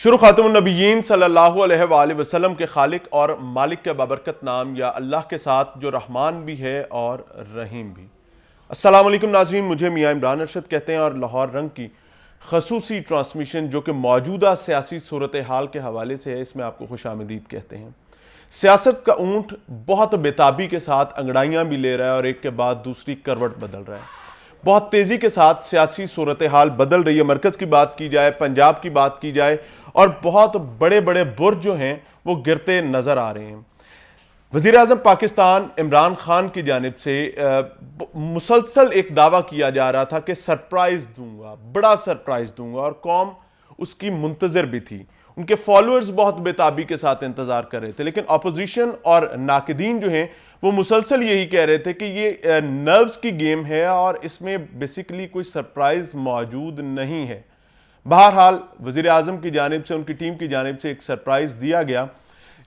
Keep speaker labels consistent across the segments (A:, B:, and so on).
A: शुरू खातमुन नबीयीन सल्लल्लाहु अलैहि वसल्लम के खालिक और मालिक के बाबरकत नाम या अल्लाह के साथ जो रहमान भी है और रहीम भी। अस्सलाम वालेकुम नाज़रीन, मुझे मियाँ इमरान अरशद कहते हैं और लाहौर रंग की खसूसी ट्रांसमिशन जो कि मौजूदा सियासी सूरत हाल के हवाले से है, इसमें आपको खुशामदीद कहते हैं। सियासत का ऊँट बहुत बेताबी के साथ अंगड़ाइयाँ भी ले रहा है और एक के बाद दूसरी करवट बदल रहा है। बहुत तेज़ी के साथ सियासी सूरत हाल बदल रही है। मरकज़ की बात की जाए, पंजाब की बात की जाए, और बहुत बड़े बड़े बुर्ज जो हैं वो गिरते नज़र आ रहे हैं। वज़ीर आज़म पाकिस्तान इमरान खान की जानिब से मुसलसल एक दावा किया जा रहा था कि सरप्राइज़ दूंगा, बड़ा सरप्राइज़ दूंगा, और कौम उसकी मुंतज़िर भी थी। उनके फॉलोअर्स बहुत बेताबी के साथ इंतज़ार कर रहे थे, लेकिन अपोजिशन और नाकिदीन जो हैं वो मुसलसल यही कह रहे थे कि ये नर्व्स की गेम है और इसमें बेसिकली कोई सरप्राइज़ मौजूद नहीं है। बहरहाल वज़ीर आज़म की जानिब से, उनकी टीम की जानिब से एक सरप्राइज़ दिया गया,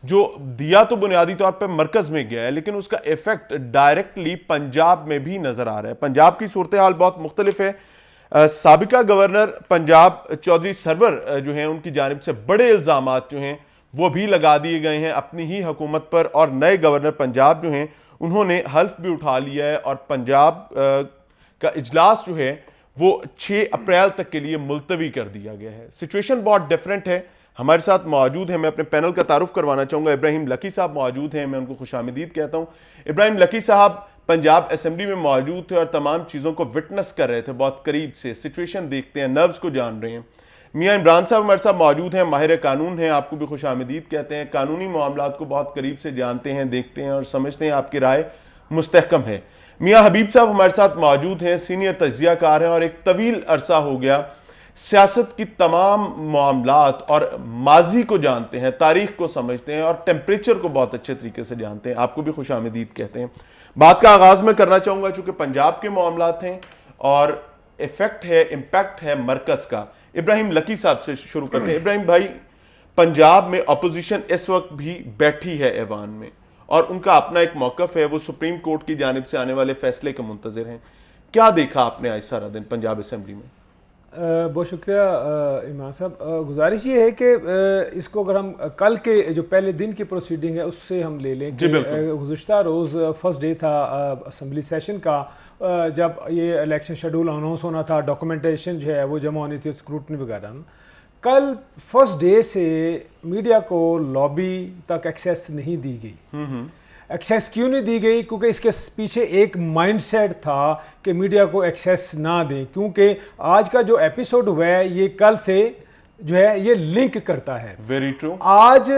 A: जो दिया तो बुनियादी तौर पर मरकज़ में गया है, लेकिन उसका इफेक्ट डायरेक्टली पंजाब में भी नज़र आ रहा है। पंजाब की सूरत हाल बहुत मुख्तलिफ है। साबिका गवर्नर पंजाब चौधरी सरवर जो हैं उनकी जानिब से बड़े इल्ज़ामात जो हैं वो भी लगा दिए गए हैं अपनी ही हुकूमत पर, और नए गवर्नर पंजाब जो हैं उन्होंने हल्फ भी उठा लिया है और पंजाब का इजलास जो है वो 6 अप्रैल तक के लिए मुलतवी कर दिया गया है। सिचुएशन बहुत डिफरेंट है। हमारे साथ मौजूद है, मैं अपने पैनल का तारुफ करवाना चाहूँगा, इब्राहिम लकी साहब मौजूद हैं, मैं उनको खुशामदीद कहता हूँ। इब्राहिम लकी साहब पंजाब असेंबली में मौजूद थे और तमाम चीज़ों को विटनेस कर रहे थे, बहुत करीब से सिचुएशन देखते हैं, नर्व्स को जान रहे हैं। मियाँ इमरान साहब हमारे साथ मौजूद हैं, माहिर कानून हैं, आपको भी खुशामदीद कहते हैं, कानूनी मामलात को बहुत करीब से जानते हैं, देखते हैं और समझते हैं, आपकी राय मुस्तहकम है। मियाँ हबीब साहब हमारे साथ मौजूद हैं, सीनियर तज्जियाकार हैं और एक तवील अरसा हो गया सियासत की तमाम मामलात और माजी को जानते हैं, तारीख को समझते हैं और टेम्परेचर को बहुत अच्छे तरीके से जानते हैं, आपको भी खुशामदीद कहते हैं। बात का आगाज में करना चाहूँगा चूँकि पंजाब के मामलात हैं और इफेक्ट है, इम्पैक्ट है मरकज़ का। इब्राहिम लकी साहब से शुरू करते हैं। इब्राहिम भाई, पंजाब में अपोजिशन इस वक्त भी बैठी है ऐवान में और उनका अपना एक मौक़िफ़ है, वो सुप्रीम कोर्ट की जानिब से आने वाले फैसले के मुंतज़िर हैं। क्या देखा आपने आज सारा दिन पंजाब असेंबली में?
B: बहुत शुक्रिया इमाम साहब। गुजारिश ये है कि इसको अगर हम कल के जो पहले दिन की प्रोसीडिंग है उससे हम ले लें कि गुज़िश्ता रोज़ फर्स्ट डे था असम्बली सेशन का, जब ये इलेक्शन शेड्यूल अनाउंस होना था, डॉक्यूमेंटेशन जो है वो जमा होनी थी, स्क्रूटनी वगैरह। कल फर्स्ट डे से मीडिया को लॉबी तक एक्सेस नहीं दी गई। एक्सेस क्यों नहीं दी गई? क्योंकि इसके पीछे एक माइंडसेट था कि मीडिया को एक्सेस ना दें, क्योंकि आज का जो एपिसोड हुआ है ये कल से जो है ये लिंक करता है।
A: Very true.
B: आज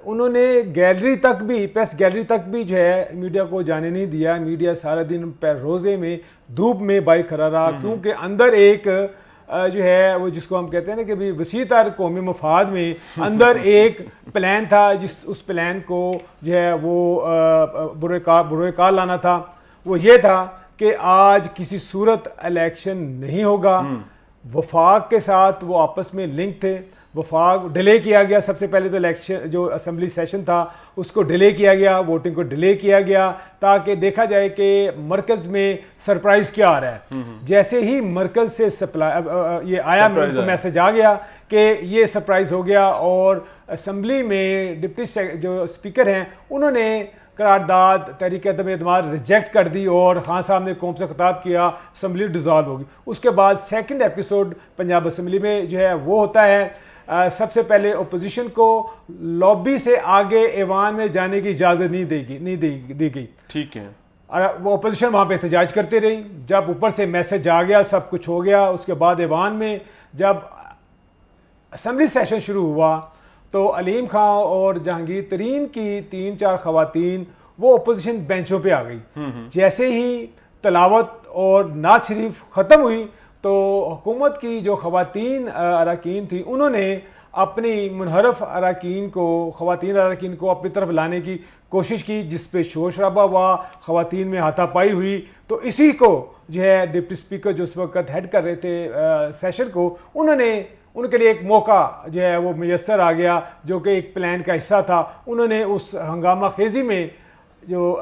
B: उन्होंने गैलरी तक भी, प्रेस गैलरी तक भी जो है मीडिया को जाने नहीं दिया। मीडिया सारा दिन रोजे में धूप में बाइक खड़ा रहा, क्योंकि अंदर एक जो है वो जिसको हम कहते हैं ना कि भी वसीतर कौमी मफाद में अंदर एक प्लान था, जिस उस प्लान को जो है वो बुरे काल लाना था। वो ये था कि आज किसी सूरत इलेक्शन नहीं होगा। वफाक के साथ वो आपस में लिंक थे। वफाक डिले किया गया, सबसे पहले तो इलेक्शन जो असेंबली सेशन था उसको डिले किया गया, वोटिंग को डिले किया गया ताकि देखा जाए कि मरकज़ में सरप्राइज़ क्या आ रहा है। जैसे ही मरकज़ से सप्लाई ये आया, मैसेज आ गया कि ये सरप्राइज़ हो गया, और असेंबली में डिप्टी जो स्पीकर हैं उन्होंने करारदाद तहरीक अदम एतमाद रिजेक्ट कर दी और खान साहब ने कौम से खिताब किया, असेंबली डिज़ॉल्व होगी। उसके बाद सेकंड एपिसोड पंजाब असेंबली में जो है वो होता है। सबसे पहले ओपोजिशन को लॉबी से आगे ऐवान में जाने की इजाज़त नहीं दी गई।
A: ठीक है।
B: और वो ओपोजिशन वहाँ पे एहतजाज करती रही। जब ऊपर से मैसेज आ गया, सब कुछ हो गया, उसके बाद ऐवान में जब असेंबली सेशन शुरू हुआ तो अलीम खां और जहांगीर तरीन की 3-4 खवातीन वो अपोजिशन बेंचों पे आ गई। जैसे ही तलावत और नात शरीफ ख़त्म हुई तो हुकूमत की जो खवातीन अरकान थी उन्होंने अपनी मुनहरफ खवातीन अरकान को अपनी तरफ लाने की कोशिश की, जिस पे शोर शराबा हुआ, खवातीन में हाथापाई हुई। तो इसी को जो है डिप्टी स्पीकर जो उस वक्त हेड कर रहे थे सेशन को, उनके लिए एक मौका जो है वो मैसर आ गया, जो कि एक प्लान का हिस्सा था। उन्होंने उस हंगामा खेजी में जो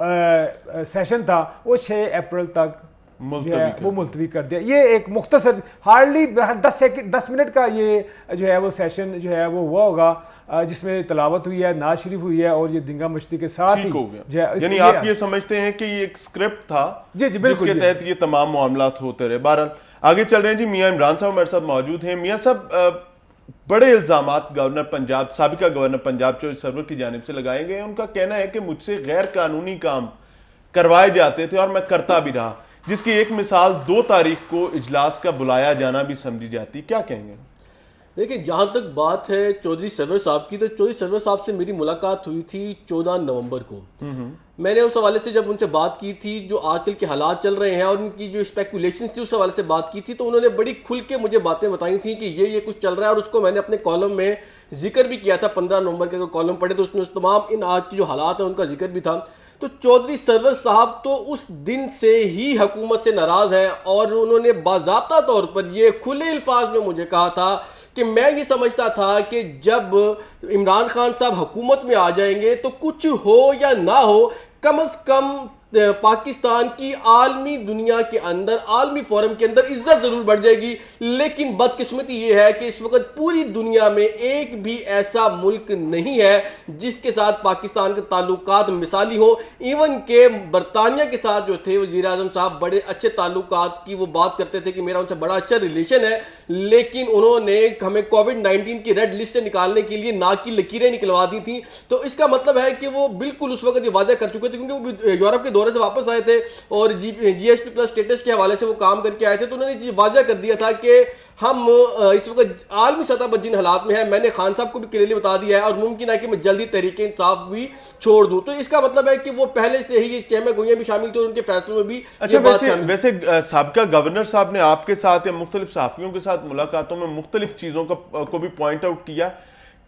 B: सेशन था वो 6 अप्रैल तक वो मुलतवी कर दिया। ये एक मुख्तसर हार्डली 10 मिनट का ये जो है वो सेशन जो है वो हुआ होगा, जिसमें तलावत हुई है, नाज शरीफ हुई है और ये दिंगा मश्ती के साथ ही
A: हो गया। यानी आप ये समझते हैं कि ये एक स्क्रिप्ट था
B: जी बिल्कुल,
A: जिसके तहत ये तमाम मामलात होते रहे। बहरहाल आगे चल रहे हैं जी। मियां इमरान साहब हमारे साथ मौजूद हैं। मियां साहब, बड़े इल्जामात गवर्नर पंजाब, साबिका गवर्नर पंजाब चौधरी सरवर की जानिब से लगाए गए हैं। उनका कहना है कि मुझसे गैर कानूनी काम करवाए जाते थे और मैं करता भी रहा, जिसकी एक मिसाल 2 तारीख को इजलास का बुलाया जाना भी समझी जाती। क्या कहेंगे?
C: देखिए, जहाँ तक बात है चौधरी सरवर साहब की, तो चौधरी सरवर साहब से मेरी मुलाकात हुई थी 14 नवंबर को। मैंने उस हवाले से जब उनसे बात की थी, जो आजकल के हालात चल रहे हैं और उनकी जो स्पेकुलेशन थी, उस हवाले से बात की थी, तो उन्होंने बड़ी खुल के मुझे बातें बताई थी कि ये कुछ चल रहा है। और उसको मैंने अपने कॉलम में जिक्र भी किया था। 15 नवंबर के अगर कॉलम पढ़े तो उसमें उस तमाम इन आज की जो हालात है उनका जिक्र भी था। तो चौधरी सरवर साहब तो उस दिन से ही हुकूमत से नाराज हैं और उन्होंने बाज़ाब्ता तौर पर ये खुले अल्फाज में मुझे कहा था कि मैं ये समझता था कि जब इमरान खान साहब हुकूमत में आ जाएंगे तो कुछ हो या ना हो, कम से कम पाकिस्तान की आलमी दुनिया के अंदर, आलमी फोरम के अंदर इज्जत जरूर बढ़ जाएगी। लेकिन बदकिस्मती ये है कि इस वक्त पूरी दुनिया में एक भी ऐसा मुल्क नहीं है जिसके साथ पाकिस्तान के ताल्लुकात मिसाली हो। इवन के बरतानिया के साथ जो थे वज़ीर आज़म साहब बड़े अच्छे ताल्लुकात की वो बात करते थे कि मेरा उनसे बड़ा अच्छा रिलेशन है, लेकिन उन्होंने हमें कोविड-19 की रेड लिस्ट से निकालने के लिए ना की लकीरें निकलवा दी थी। तो इसका मतलब है कि वो बिल्कुल उस वक्त ये वादा कर चुके थे, क्योंकि वो यूरोप के दौरे से वापस आए थे और जीएसपी प्लस स्टेटस के हवाले से वो काम करके आए थे। तो उन्होंने वादा कर दिया था कि हम इस वक्त आलमी सतह पर जिन हालात में है, मैंने खान साहब को भी क्लियरली बता दिया है और मुमकिन है कि मैं जल्दी तहरीक इंसाफ भी छोड़ दूं। तो इसका मतलब है कि वो पहले से ही ये चहमे गोइयां भी शामिल थे और उनके फैसलों में भी।
A: अच्छा, वैसे साबिका गवर्नर साहब ने आपके साथ या मुख्तलिफ सहाफियों के साथ मुलाकातों में मुख्तलिफ चीजों को भी पॉइंट आउट किया।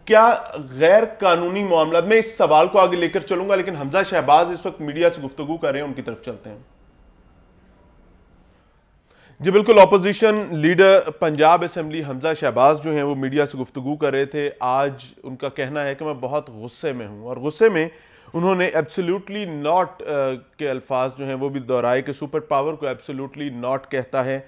A: क्या गैर कानूनी मामला, मैं इस सवाल को आगे लेकर चलूंगा, लेकिन हमजा शहबाज इस वक्त मीडिया से गुफ्तगू कर रहे हैं, उनकी तरफ चलते हैं। जी बिल्कुल, opposition leader Punjab assembly Hamza Shahbaz जो हैं वो मीडिया से गुफ्तगू कर रहे थे। आज उनका कहना है कि मैं बहुत गुस्से में हूं, और गुस्से में उन्होंने एब्सोल्युटली नॉट के अल्फाज जो हैं वो भी दोहराए कि सुपर पावर को एब्सोल्युटली नॉट कहता है,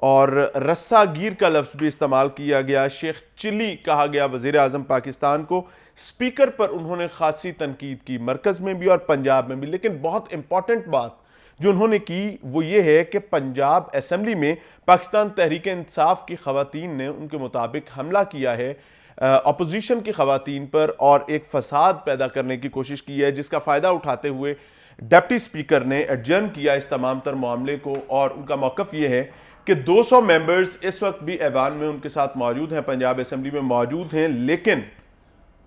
A: और रस्सागीर का लफ्ज़ भी इस्तेमाल किया गया। शेख चिली कहा गया वज़ीर आज़म पाकिस्तान को। स्पीकर पर उन्होंने खासी तनकीद की, मरकज़ में भी और पंजाब में भी। लेकिन बहुत इंपॉर्टेंट बात जो उन्होंने की वो ये है कि पंजाब असेंबली में पाकिस्तान तहरीक इंसाफ की ख़वातीन ने उनके मुताबिक हमला किया है अपोजिशन की ख़वातीन पर और एक फसाद पैदा करने की कोशिश की है, जिसका फ़ायदा उठाते हुए डिप्टी स्पीकर ने एडजर्न किया इस तमाम तर मामले को। और उनका मौक़िफ़ ये है कि 200 मेंबर्स इस वक्त भी ऐवान में उनके साथ मौजूद हैं, पंजाब असेंबली में मौजूद हैं, लेकिन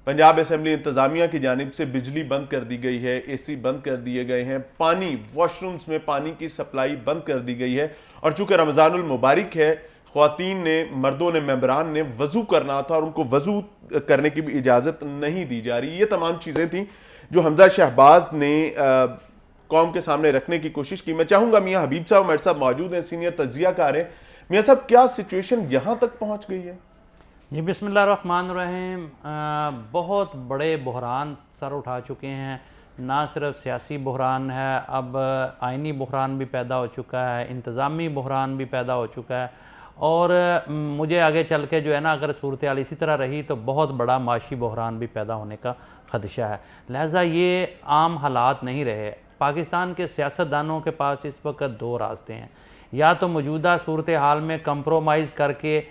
A: पंजाब असेंबली इंतज़ामिया की जानिब से बिजली बंद कर दी गई है, एसी बंद कर दिए गए हैं, पानी, वॉशरूम्स में पानी की सप्लाई बंद कर दी गई है। और चूँकि रमज़ानुल मुबारक है, ख़वातीन ने, मर्दों ने, मेंबरान ने वज़ू करना था और उनको वज़ू करने की भी इजाज़त नहीं दी जा रही। ये तमाम चीज़ें थी जो हमजा शहबाज ने कौम के सामने रखने की कोशिश की। मैं चाहूँगा मियाँ हबीब साहब हमारे साथ मौजूद हैं, सीनियर तज्ज़ियाकार हैं। मियाँ साहब, क्या सिचुएशन यहाँ तक पहुँच गई है?
D: जी बिस्मिल्लाहिर्रहमानिर्रहीम। बहुत बड़े बहरान सर उठा चुके हैं। ना सिर्फ सियासी बहरान है, अब आइनी बहरान भी पैदा हो चुका है, इंतज़ामी बहरान भी पैदा हो चुका है, और मुझे आगे चल के जो है ना, अगर सूरत हाल इसी तरह रही तो बहुत बड़ा माशी बहरान भी पैदा होने का ख़दशा है। लिहाजा ये आम हालात नहीं रहे। पाकिस्तान के सियासतदानों के पास इस वक्त 2 रास्ते हैं, या तो मौजूदा सूरत हाल में कंप्रोमाइज़ करके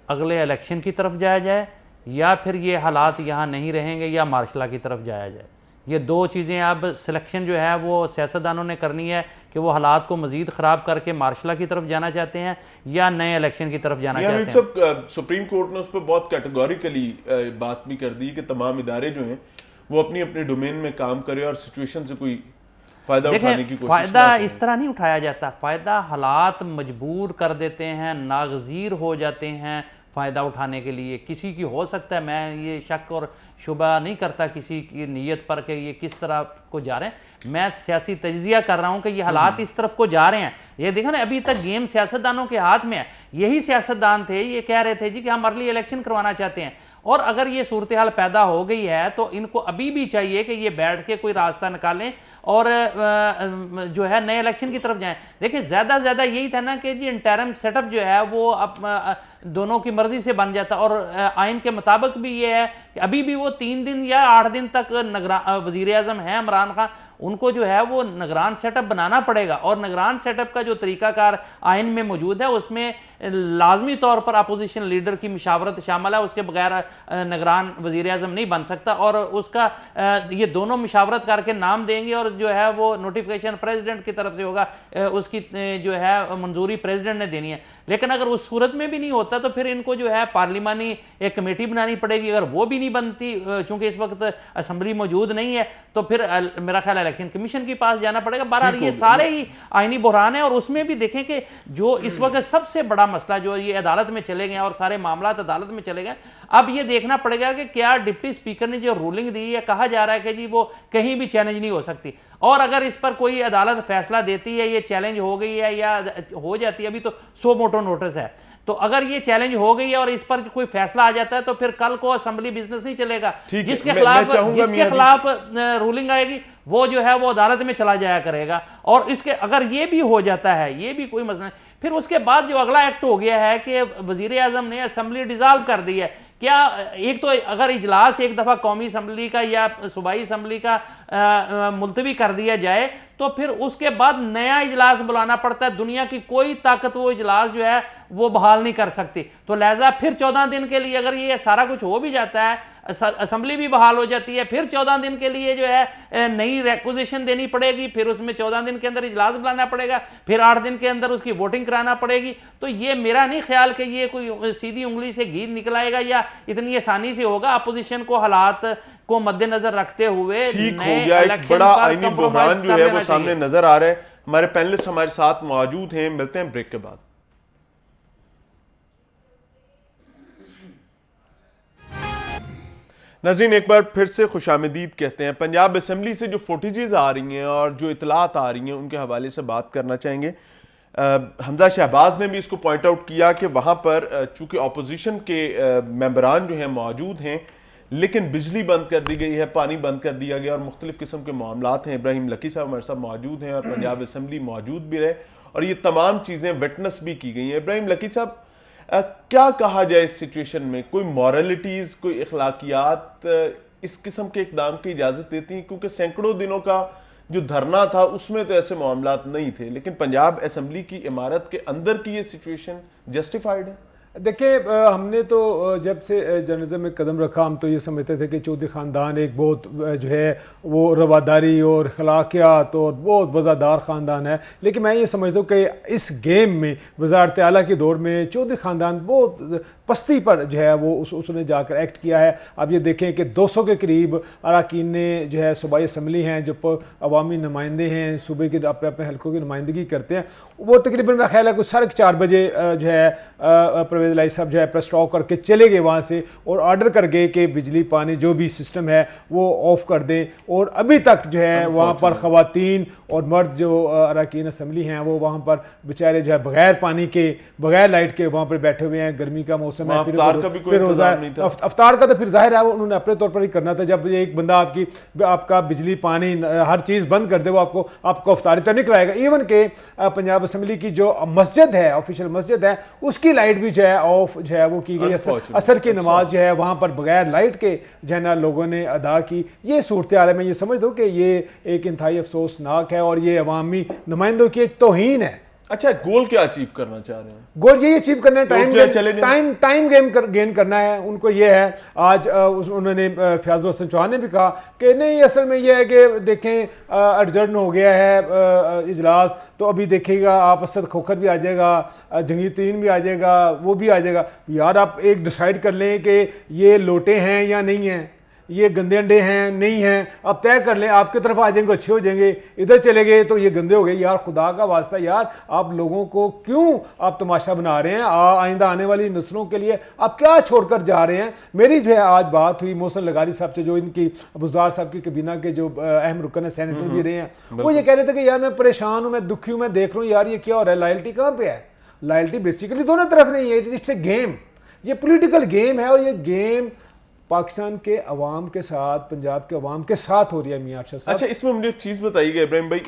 D: अगले इलेक्शन की तरफ जाया जाए, या फिर ये हालात यहाँ नहीं रहेंगे या मार्शला की तरफ जाया जाए। ये 2 चीज़ें अब सिलेक्शन जो है वो सियासतदानों ने करनी है कि वो हालात को मज़ीद ख़राब करके मार्शला की तरफ जाना चाहते हैं या नए इलेक्शन की तरफ जाना चाहते हैं।
A: सुप्रीम कोर्ट ने उस पर बहुत कैटेगोरिकली बात भी कर दी कि तमाम इदारे जो हैं वो अपनी अपने डोमेन में काम करें और सिचुएशन से कोई फ़ायदा उठाने की कोशिश।
D: फ़ायदा इस तरह नहीं उठाया जाता, फ़ायदा हालात मजबूर कर देते हैं, नागज़ीर हो जाते हैं, फ़ायदा उठाने के लिए किसी की हो सकता है। मैं ये शक और शुबा नहीं करता किसी की नीयत पर कि ये किस तरह को जा रहे हैं। मैं सियासी तज्जिया कर रहा हूँ कि ये हालात इस तरफ को जा रहे हैं। ये देखो ना, अभी तक गेम सियासतदानों के हाथ में है। यही सियासतदान थे, ये कह रहे थे जी कि हम अर्ली इलेक्शन करवाना चाहते हैं, और अगर ये सूरत हाल पैदा हो गई है तो इनको अभी भी चाहिए कि ये बैठ के कोई रास्ता निकालें और जो है नए इलेक्शन की तरफ जाएं। देखिए ज़्यादा से ज़्यादा यही था ना कि जी इंटरम सेटअप जो है वो अब दोनों की मर्जी से बन जाता, और आइन के मुताबिक भी ये है कि अभी भी वो 3 दिन या 8 दिन तक वज़ीर आज़म हैं इमरान खान, उनको जो है वो निगरान सेटअप बनाना पड़ेगा। और निगरान सेटअप का जो तरीकाकार आइन में मौजूद है उसमें लाजमी तौर पर अपोजिशन लीडर की मशावरत शामिल है, उसके बगैर निगरान वज़ीर आज़म नहीं बन सकता। और उसका ये दोनों मशावरत करके नाम देंगे और जो है वो नोटिफिकेशन प्रेसिडेंट की तरफ से होगा, उसकी जो है मंजूरी प्रेसिडेंट ने देनी है। लेकिन अगर उस सूरत में भी नहीं होता तो फिर इनको जो है पार्लिमानी एक कमेटी बनानी पड़ेगी। अगर वो भी नहीं बनती, चूंकि इस वक्त असम्बली मौजूद नहीं है, तो फिर मेरा ख्याल इलेक्शन कमीशन के पास जाना पड़ेगा। बहरहाल ये सारे ही आईनी बहरान है। और उसमें भी देखें कि जो इस वक्त सबसे बड़ा मसला जो ये अदालत में चले गए और सारे मामला अदालत में चले गए, अब ये देखना पड़ेगा कि क्या डिप्टी स्पीकर ने जो रूलिंग दी है, कहा जा रहा है कि जी वो कहीं भी चैलेंज नहीं हो सकती, और अगर इस पर कोई अदालत फैसला देती है, ये चैलेंज हो गई है या हो जाती है, अभी तो सो मोटो नोटिस है, तो अगर ये चैलेंज हो गई है और इस पर कोई फैसला आ जाता है तो फिर कल को असेंबली बिजनेस नहीं चलेगा। जिसके खिलाफ रूलिंग आएगी वो जो है वो अदालत में चला जाया करेगा। और इसके अगर ये भी हो जाता है, ये भी कोई मसला नहीं, फिर उसके बाद जो अगला एक्ट हो गया है कि वजीर आजम ने असेंबली डिसॉल्व कर दी है। क्या एक तो अगर इजलास एक दफ़ा कौमी असम्बली का या सूबाई असम्बली का मुलतवी कर दिया जाए तो फिर उसके बाद नया इजलास बुलाना पड़ता है। दुनिया की कोई ताकत वो इजलास जो है वो बहाल नहीं कर सकती। तो लिहाजा फिर 14 दिन के लिए अगर ये सारा कुछ हो भी जाता है, असम्बली भी बहाल हो जाती है, फिर 14 दिन के लिए जो है नई रिक्विजिशन देनी पड़ेगी, फिर उसमें 14 दिन के अंदर इजलास बुलाना पड़ेगा, फिर 8 दिन के अंदर उसकी वोटिंग कराना पड़ेगी। तो ये मेरा नहीं ख्याल कि ये कोई सीधी उंगली से घी निकल आएगा या इतनी आसानी से होगा। अपोजिशन को हालात को मद्देनजर रखते हुए
A: ठीक हो गया, एक बड़ा आईनी बहरान जो है वो सामने नजर आ रहा है। हमारे पैनलिस्ट हमारे साथ मौजूद हैं, मिलते हैं ब्रेक के बाद। नाज़रीन एक बार फिर से खुशामदीद कहते हैं। पंजाब असम्बली से जो फुटेजेस आ रही हैं और जो इतलात आ रही हैं उनके हवाले से बात करना चाहेंगे। हमजा शहबाज ने भी इसको पॉइंट आउट किया कि वहाँ पर चूँकि अपोजिशन के मेंबरान जो हैं मौजूद हैं, लेकिन बिजली बंद कर दी गई है, पानी बंद कर दिया गया और मुख्तलिफ़ किस्म के मामलात हैं। इब्राहिम लकी साहब हमारे साथ मौजूद हैं और पंजाब असम्बली मौजूद भी रहे और ये तमाम चीज़ें विटनेस भी की गई हैं। इब्राहिम लकी साहब, क्या कहा जाए इस सिचुएशन में? कोई मॉरलिटीज़, कोई अखलाकियात इस किस्म के इक़दाम की इजाज़त देती हैं? क्योंकि सैकड़ों दिनं का जो धरना था उसमें तो ऐसे मामलात नहीं थे, लेकिन पंजाब असम्बली की इमारत के अंदर की ये सिचुएशन जस्टिफाइड है?
B: देखिए, हमने तो जब से जर्नलिज्म में कदम रखा हम तो ये समझते थे कि चौधरी ख़ानदान एक बहुत जो है वो रवादारी और अखलाकियात और बहुत वज़ादार ख़ानदान है। लेकिन मैं ये समझता हूँ कि इस गेम में वज़ारत आला के दौर में चौधरी ख़ानदान बहुत पस्ती पर जो है वो उसने जाकर एक्ट किया है। अब ये देखें कि 200 के करीब अरकान ने जो है सूबाई असम्बली हैं, जो अवामी नुमाइंदे हैं, सूबे के अपने अपने हल्कों की नुमाइंदगी करते हैं, वो तकरीबन मेरा ख्याल है कुछ 4:30 बजे जो है लाई साहब जो है प्रेस स्टॉक करके चले गए वहाँ से और ऑर्डर कर गए कि बिजली पानी जो भी सिस्टम है वो ऑफ कर दें। और अभी तक जो है वहाँ पर ख़वातीन और मर्द जो अरकान असम्बली हैं वो वहाँ पर बेचारे जो है बगैर पानी के, बगैर लाइट के वहाँ पर बैठे हुए हैं। गर्मी का मौसम है, फिर अफ्तार का तो फिर जाहिर है वो उन्होंने अपने तौर पर ही करना था। जब एक बंदा आपका बिजली पानी हर चीज़ बंद कर दे वो आपको अफ्तारी तो नहीं कराएगा। इवन के पंजाब असम्बली की जो मस्जिद है, ऑफिशियल मस्जिद है, उसकी लाइट भी जो है ऑफ जो है वो की गई। असर की नमाज जो है वहाँ पर बगैर लाइट के जो है ना लोगों ने अदा की। ये सूरत हाल है, मैं ये समझ दूँ कि ये एक इंतहाई अफसोसनाक है और ये अवामी नुमाइंदों की एक तौहीन है।
A: अच्छा, गोल क्या अचीव करना चाह रहे हैं?
B: गोल यही अचीव करना है, टाइम गेन करना है उनको। ये है आज उन्होंने फयाजुल हसन चौहान ने भी कहा कि नहीं, असल में ये है कि देखें अर्जन हो गया है इजलास, तो अभी देखिएगा आप असद खोखर भी आ जाएगा, जंगी तरीन भी आ जाएगा, वो भी आ जाएगा। यार आप एक डिसाइड कर लें कि ये लोटे हैं या नहीं हैं। ये गंदे अंडे हैं नहीं हैं, आप तय कर लें, आपकी तरफ आ जाएंगे अच्छे हो जाएंगे, इधर चले गए तो ये गंदे हो गए। यार खुदा का वास्ता यार, आप लोगों को क्यों आप तमाशा बना रहे हैं? आइंदा आने वाली नस्लों के लिए आप क्या छोड़कर जा रहे हैं? मेरी जो है आज बात हुई मोहसिन लगारी साहब से, जो इनकी बुज़दार साहब की कबीना के जो अहम रुकन है, सेनेटर भी रहे हैं, वो ये कह रहे थे कि यार मैं परेशान हूँ, मैं दुखी हूँ, मैं देख रहा हूँ यार ये क्या हो रहा है, लॉयल्टी कहाँ पे है? लॉयल्टी बेसिकली दोनों तरफ नहीं है, इट्स ए गेम, ये पॉलिटिकल गेम है, और ये गेम पाकिस्तान के अवाम के साथ, पंजाब के अवाम के साथ हो रही है। मियां अरशद साहब,
A: अच्छा, इसमें मुझे एक चीज़ बताइएगा इब्राहिम भाई,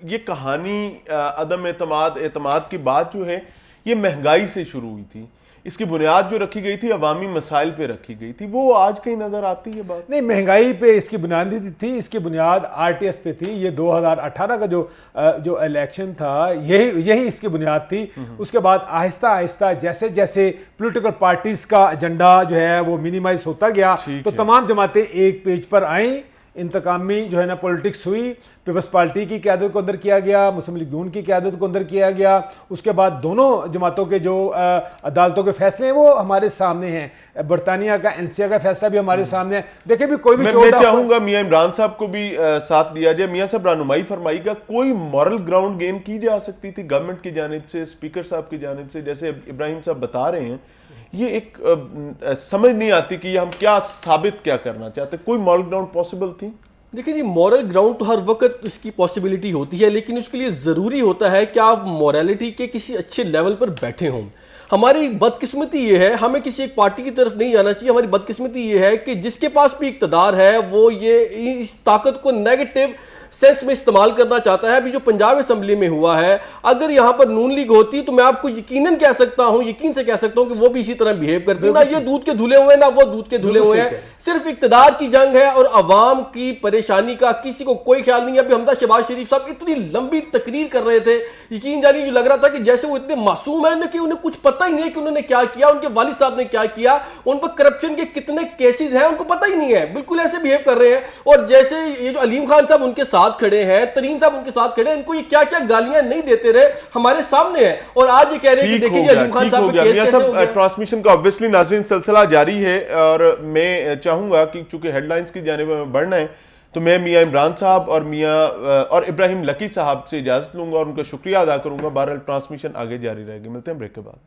A: ये कहानी अदम एतमाद की बात जो है ये महंगाई से शुरू हुई थी, इसकी बुनियाद जो रखी गई थी अवामी मसाइल पे रखी गई थी, वो आज कहीं नजर आती है बात?
B: नहीं, महंगाई पे इसकी बुनियाद थी, इसकी बुनियाद आरटीएस पे थी। ये 2018 का जो इलेक्शन था यही इसकी बुनियाद थी। उसके बाद आहिस्ता आहिस्ता जैसे जैसे पॉलिटिकल पार्टीज का एजेंडा जो है वो मिनिमाइज होता गया, तो तमाम जमातें एक पेज पर आईं, इंतकामी जो है ना पॉलिटिक्स हुई, पीपल्स पार्टी की क़यादत को अंदर किया गया, मुस्लिम लीग नून की क़यादत को अंदर किया गया। उसके बाद दोनों जमातों के जो अदालतों के फैसले हैं वो हमारे सामने हैं, बरतानिया का एनसीए का फैसला भी हमारे सामने है। देखिए भी कोई भी
A: मैं चाहूंगा मियां इमरान साहब को भी साथ दिया जाए। मियां साहब रहनुमाई फरमाइएगा, कोई मॉरल ग्राउंड गेन की जा सकती थी गवर्नमेंट की जानिब से, स्पीकर साहब की जानिब से, जैसे इब्राहिम साहब बता रहे हैं, ये एक समझ नहीं आती कि हम क्या साबित क्या करना चाहते, कोई मॉरल ग्राउंड पॉसिबल थी?
C: देखिए जी, मॉरल ग्राउंड तो हर वक्त उसकी पॉसिबिलिटी होती है, लेकिन उसके लिए ज़रूरी होता है कि आप मॉरलिटी के किसी अच्छे लेवल पर बैठे हों। हमारी बदकिस्मती ये है, हमें किसी एक पार्टी की तरफ नहीं जाना चाहिए। हमारी बदकिस्मती ये है कि जिसके पास भी इक़्तिदार है वो ये इस ताकत को नेगेटिव सेंस में इस्तेमाल करना चाहता है। अभी जो पंजाब असेंबली में हुआ है, अगर यहाँ पर नून लीग होती तो मैं आपको यकीन से कह सकता हूँ कि वो भी इसी तरह बिहेव करती। ना ये दूध के धुले हुए ना वो दूध के धुले हुए हैं, सिर्फ इक्तदार की जंग है और अवाम की परेशानी का किसी को कोई ख्याल नहीं है। अभी हमदा शहबाज शरीफ साहब इतनी लंबी तकरीर कर रहे थे, यकीन जानिए जो लग रहा था कि जैसे वो इतने मासूम है कि उन्हें कुछ पता ही नहीं है कि उन्होंने क्या किया, उनके वालिद साहब ने क्या किया, उन पर करप्शन के कितने केसेस हैं उनको पता ही नहीं है, बिल्कुल ऐसे बिहेव कर रहे हैं। और जैसे ये जो अलीम खान साहब उनके साथ खड़े हैं, तरीन साहब उनके साथ खड़े हैं, इनको ये क्या क्या गालियां नहीं देते रहे हमारे सामने है, और आज ये कह रहे हैं कि देखिए अलीम खान साहब पे केस कैसे हो गया।
A: ट्रांसमिशन का ऑब्वियसली नाज़रीन सिलसिला जारी है, और मैं चाहूंगा कि चूंकि हेडलाइंस की जानिब में बढ़ना है तो मैं मियां इमरान साहब और इब्राहिम लकी साहब से इजाजत लूंगा और उनका शुक्रिया अदा करूंगा। बहरहाल ट्रांसमिशन आगे जारी रहेगी। मिलते हैं ब्रेक के बाद।